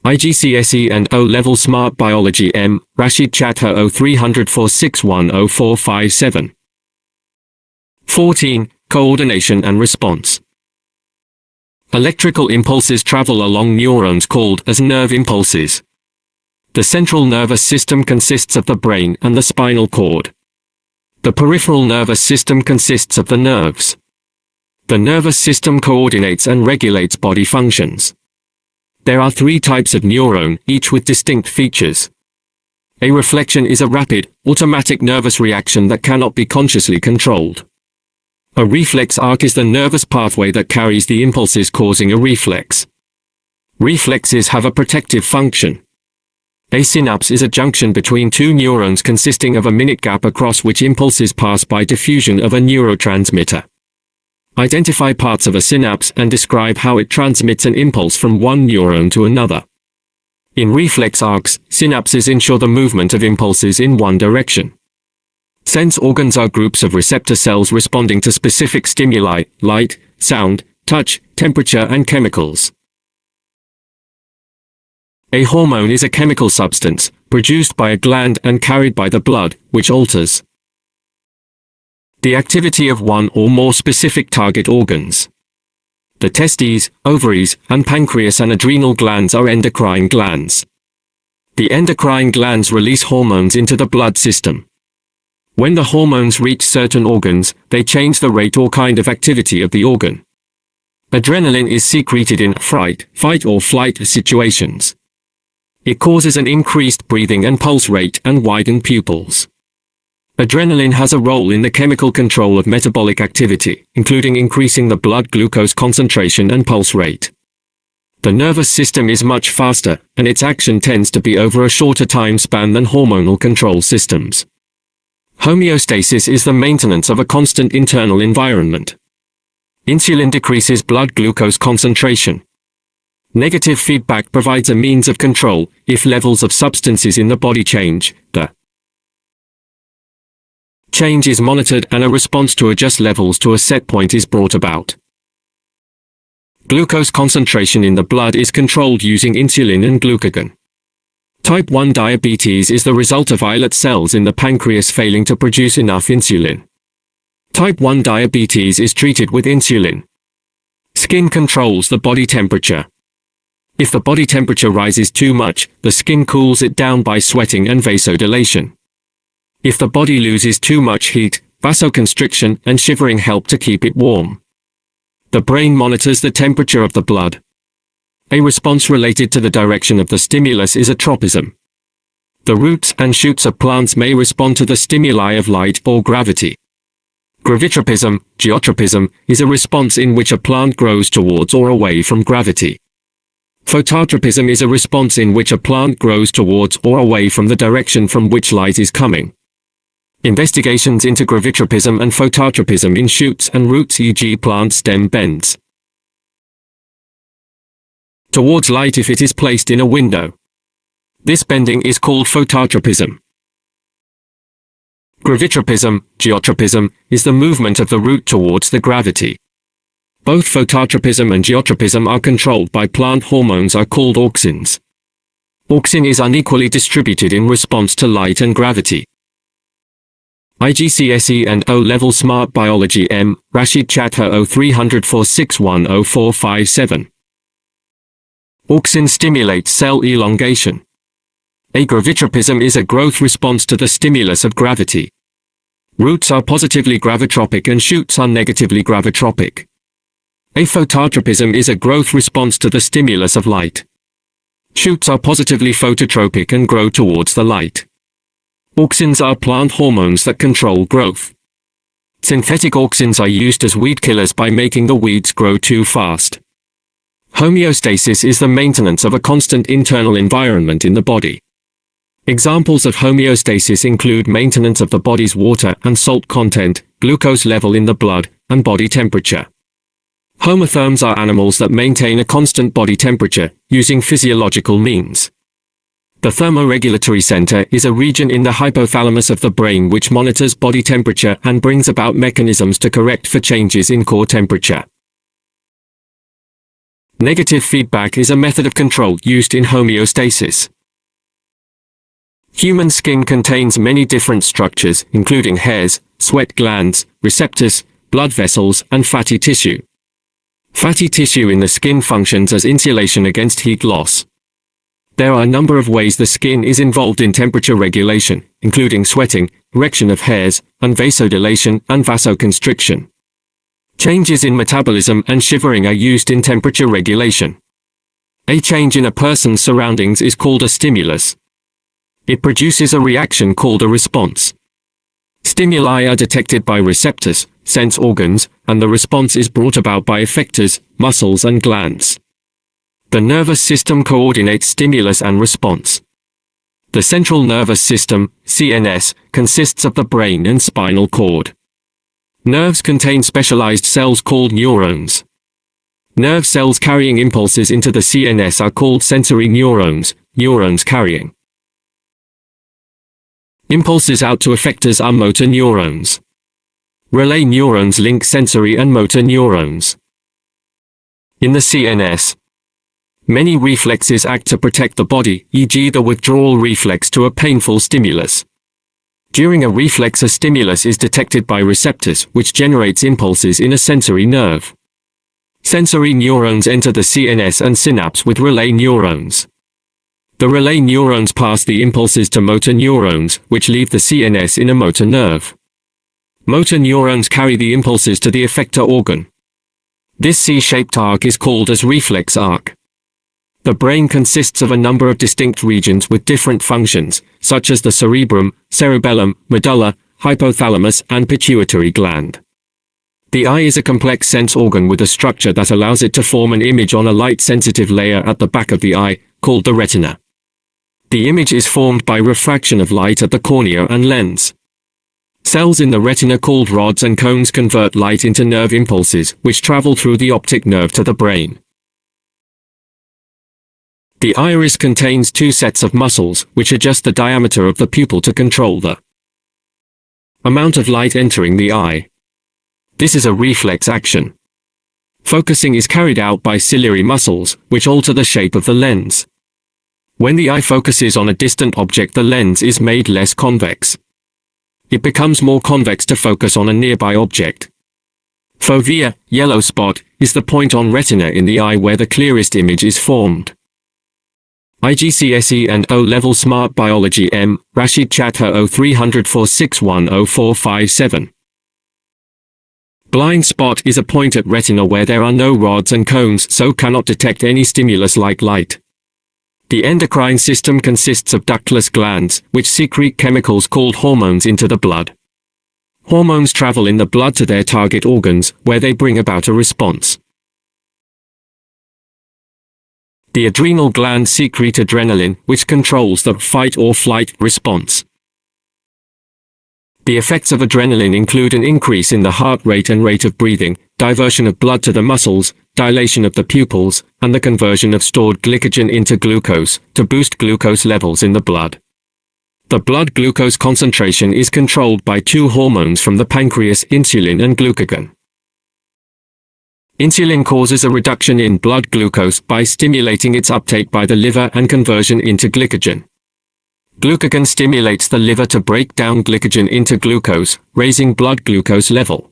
IGCSE and O-Level Smart Biology M. Rashid Chatter 030046100457. 14. Coordination and response. Electrical impulses travel along neurons called as nerve impulses. The central nervous system consists of the brain and the spinal cord. The peripheral nervous system consists of the nerves. The nervous system coordinates and regulates body functions. There are 3 types of neuron, each with distinct features. A reflection is a rapid, automatic nervous reaction that cannot be consciously controlled. A reflex arc is the nervous pathway that carries the impulses causing a reflex. Reflexes have a protective function. A synapse is a junction between 2 neurons consisting of a minute gap across which impulses pass by diffusion of a neurotransmitter. Identify parts of a synapse and describe how it transmits an impulse from one neuron to another. In reflex arcs, synapses ensure the movement of impulses in one direction. Sense organs are groups of receptor cells responding to specific stimuli, light, sound, touch, temperature and chemicals. A hormone is a chemical substance, produced by a gland and carried by the blood, which alters the activity of one or more specific target organs. The testes, ovaries, and pancreas and adrenal glands are endocrine glands. The endocrine glands release hormones into the blood system. When the hormones reach certain organs, they change the rate or kind of activity of the organ. Adrenaline is secreted in fright, fight or flight situations. It causes an increased breathing and pulse rate and widened pupils. Adrenaline has a role in the chemical control of metabolic activity, including increasing the blood glucose concentration and pulse rate. The nervous system is much faster, and its action tends to be over a shorter time span than hormonal control systems. Homeostasis is the maintenance of a constant internal environment. Insulin decreases blood glucose concentration. Negative feedback provides a means of control. If levels of substances in the body change, the change is monitored and a response to adjust levels to a set point is brought about. Glucose concentration in the blood is controlled using insulin and glucagon. Type 1 diabetes is the result of islet cells in the pancreas failing to produce enough insulin. Type 1 diabetes is treated with insulin. Skin controls the body temperature. If the body temperature rises too much, the skin cools it down by sweating and vasodilation. If the body loses too much heat, vasoconstriction and shivering help to keep it warm. The brain monitors the temperature of the blood. A response related to the direction of the stimulus is a tropism. The roots and shoots of plants may respond to the stimuli of light or gravity. Gravitropism, geotropism, is a response in which a plant grows towards or away from gravity. Phototropism is a response in which a plant grows towards or away from the direction from which light is coming. Investigations into gravitropism and phototropism in shoots and roots, e.g. plant stem bends towards light if it is placed in a window. This bending is called phototropism. Gravitropism, geotropism, is the movement of the root towards the gravity. Both phototropism and geotropism are controlled by plant hormones are called auxins. Auxin is unequally distributed in response to light and gravity. IGCSE and O-Level Smart Biology M. Rashid Chatter 030046100457. Auxin stimulates cell elongation. A gravitropism is a growth response to the stimulus of gravity. Roots are positively gravitropic and shoots are negatively gravitropic. A phototropism is a growth response to the stimulus of light. Shoots are positively phototropic and grow towards the light. Auxins are plant hormones that control growth. Synthetic auxins are used as weed killers by making the weeds grow too fast. Homeostasis is the maintenance of a constant internal environment in the body. Examples of homeostasis include maintenance of the body's water and salt content, glucose level in the blood, and body temperature. Homotherms are animals that maintain a constant body temperature, using physiological means. The thermoregulatory center is a region in the hypothalamus of the brain which monitors body temperature and brings about mechanisms to correct for changes in core temperature. Negative feedback is a method of control used in homeostasis. Human skin contains many different structures, including hairs, sweat glands, receptors, blood vessels, and fatty tissue. Fatty tissue in the skin functions as insulation against heat loss. There are a number of ways the skin is involved in temperature regulation, including sweating, erection of hairs, and vasodilation and vasoconstriction. Changes in metabolism and shivering are used in temperature regulation. A change in a person's surroundings is called a stimulus. It produces a reaction called a response. Stimuli are detected by receptors, sense organs, and the response is brought about by effectors, muscles and glands. The nervous system coordinates stimulus and response. The central nervous system, CNS, consists of the brain and spinal cord. Nerves contain specialized cells called neurons. Nerve cells carrying impulses into the CNS are called sensory neurons, neurons carrying impulses out to effectors are motor neurons. Relay neurons link sensory and motor neurons. In the CNS, many reflexes act to protect the body, e.g. the withdrawal reflex to a painful stimulus. During a reflex, a stimulus is detected by receptors, which generates impulses in a sensory nerve. Sensory neurons enter the CNS and synapse with relay neurons. The relay neurons pass the impulses to motor neurons, which leave the CNS in a motor nerve. Motor neurons carry the impulses to the effector organ. This C-shaped arc is called as reflex arc. The brain consists of a number of distinct regions with different functions, such as the cerebrum, cerebellum, medulla, hypothalamus, and pituitary gland. The eye is a complex sense organ with a structure that allows it to form an image on a light-sensitive layer at the back of the eye, called the retina. The image is formed by refraction of light at the cornea and lens. Cells in the retina called rods and cones convert light into nerve impulses, which travel through the optic nerve to the brain. The iris contains two sets of muscles, which adjust the diameter of the pupil to control the amount of light entering the eye. This is a reflex action. Focusing is carried out by ciliary muscles, which alter the shape of the lens. When the eye focuses on a distant object, the lens is made less convex. It becomes more convex to focus on a nearby object. Fovea, yellow spot, is the point on retina in the eye where the clearest image is formed. IGCSE and O-Level Smart Biology M. Rashid Chatha 030046100457. Blind spot is a point at retina where there are no rods and cones, so cannot detect any stimulus like light. The endocrine system consists of ductless glands, which secrete chemicals called hormones into the blood. Hormones travel in the blood to their target organs, where they bring about a response. The adrenal glands secrete adrenaline, which controls the fight or flight response. The effects of adrenaline include an increase in the heart rate and rate of breathing, diversion of blood to the muscles, dilation of the pupils, and the conversion of stored glycogen into glucose, to boost glucose levels in the blood. The blood glucose concentration is controlled by two hormones from the pancreas, insulin and glucagon. Insulin causes a reduction in blood glucose by stimulating its uptake by the liver and conversion into glycogen. Glucagon stimulates the liver to break down glycogen into glucose, raising blood glucose level.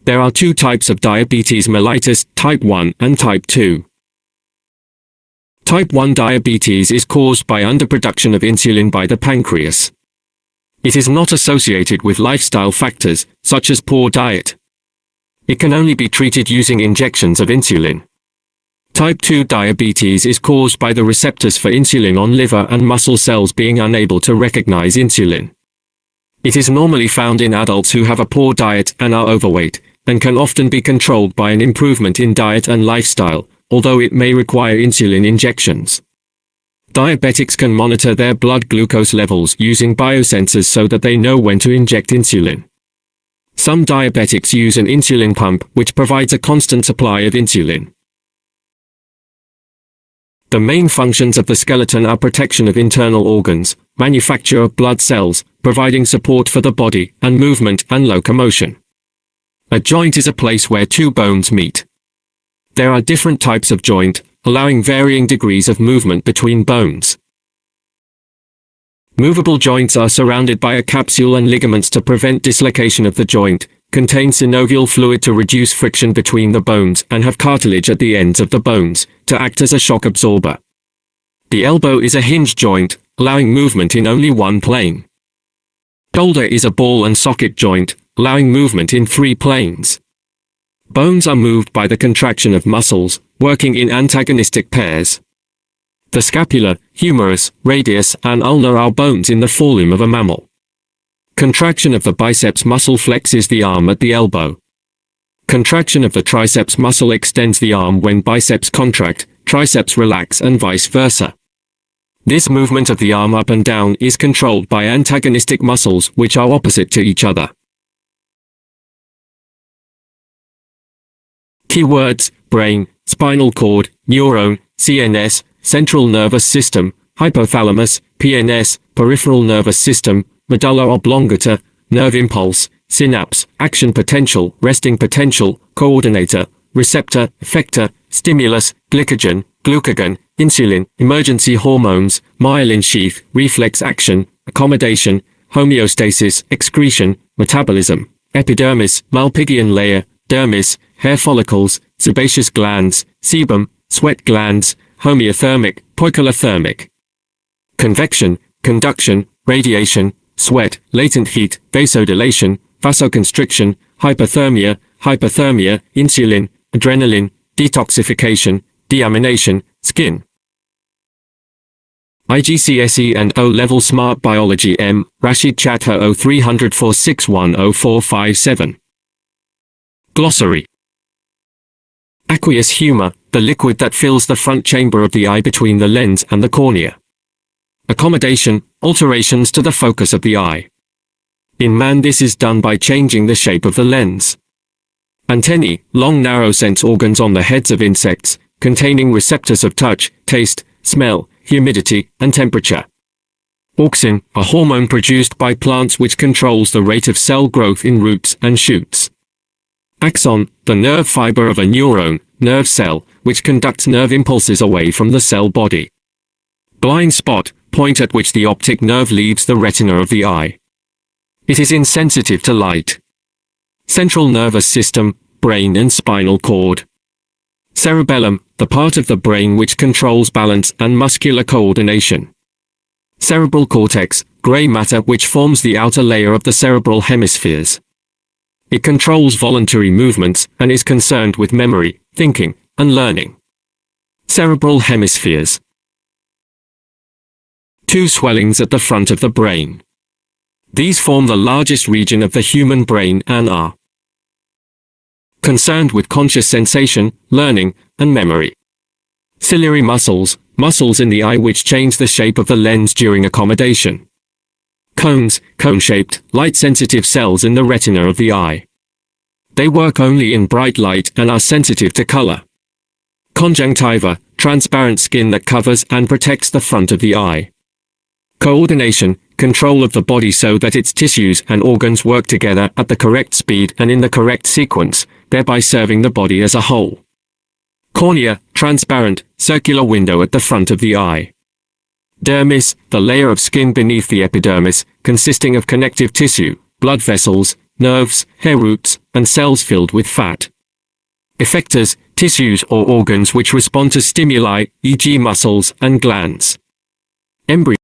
There are two types of diabetes mellitus, type 1 and type 2. Type 1 diabetes is caused by underproduction of insulin by the pancreas. It is not associated with lifestyle factors, such as poor diet. It can only be treated using injections of insulin. Type 2 diabetes is caused by the receptors for insulin on liver and muscle cells being unable to recognize insulin. It is normally found in adults who have a poor diet and are overweight, and can often be controlled by an improvement in diet and lifestyle, although it may require insulin injections. Diabetics can monitor their blood glucose levels using biosensors so that they know when to inject insulin. Some diabetics use an insulin pump, which provides a constant supply of insulin. The main functions of the skeleton are protection of internal organs, manufacture of blood cells, providing support for the body, and movement and locomotion. A joint is a place where two bones meet. There are different types of joint, allowing varying degrees of movement between bones. Movable joints are surrounded by a capsule and ligaments to prevent dislocation of the joint, contain synovial fluid to reduce friction between the bones, and have cartilage at the ends of the bones, to act as a shock absorber. The elbow is a hinge joint, allowing movement in only one plane. Shoulder is a ball and socket joint, allowing movement in 3 planes. Bones are moved by the contraction of muscles, working in antagonistic pairs. The scapula, humerus, radius, and ulna are bones in the forelimb of a mammal. Contraction of the biceps muscle flexes the arm at the elbow. Contraction of the triceps muscle extends the arm when biceps contract, triceps relax, and vice versa. This movement of the arm up and down is controlled by antagonistic muscles which are opposite to each other. Keywords: brain, spinal cord, neuron, CNS, central nervous system, hypothalamus, PNS, peripheral nervous system, medulla oblongata, nerve impulse, synapse, action potential, resting potential, coordinator, receptor, effector, stimulus, glycogen, glucagon, insulin, emergency hormones, myelin sheath, reflex action, accommodation, homeostasis, excretion, metabolism, epidermis, Malpighian layer, dermis, hair follicles, sebaceous glands, sebum, sweat glands, homeothermic, poikilothermic. Convection, conduction, radiation, sweat, latent heat, vasodilation, vasoconstriction, hypothermia, insulin, adrenaline, detoxification, deamination, skin. IGCSE and O-Level Smart Biology M. Rashid Chatha 030046104457. Glossary. Aqueous humor, the liquid that fills the front chamber of the eye between the lens and the cornea. Accommodation, alterations to the focus of the eye. In man this is done by changing the shape of the lens. Antennae, long narrow sense organs on the heads of insects, containing receptors of touch, taste, smell, humidity, and temperature. Auxin, a hormone produced by plants which controls the rate of cell growth in roots and shoots. Axon, the nerve fiber of a neuron, nerve cell, which conducts nerve impulses away from the cell body. Blind spot, point at which the optic nerve leaves the retina of the eye. It is insensitive to light. Central nervous system, brain and spinal cord. Cerebellum, the part of the brain which controls balance and muscular coordination. Cerebral cortex, gray matter which forms the outer layer of the cerebral hemispheres. It controls voluntary movements and is concerned with memory, thinking, and learning. Cerebral hemispheres. 2 swellings at the front of the brain. These form the largest region of the human brain and are concerned with conscious sensation, learning, and memory. Ciliary muscles, muscles in the eye which change the shape of the lens during accommodation. Cones, cone-shaped, light-sensitive cells in the retina of the eye. They work only in bright light and are sensitive to color. Conjunctiva, transparent skin that covers and protects the front of the eye. Coordination, control of the body so that its tissues and organs work together at the correct speed and in the correct sequence, thereby serving the body as a whole. Cornea, transparent, circular window at the front of the eye. Dermis, the layer of skin beneath the epidermis, consisting of connective tissue, blood vessels, nerves, hair roots, and cells filled with fat. Effectors, tissues or organs which respond to stimuli, e.g. muscles and glands. Embryo.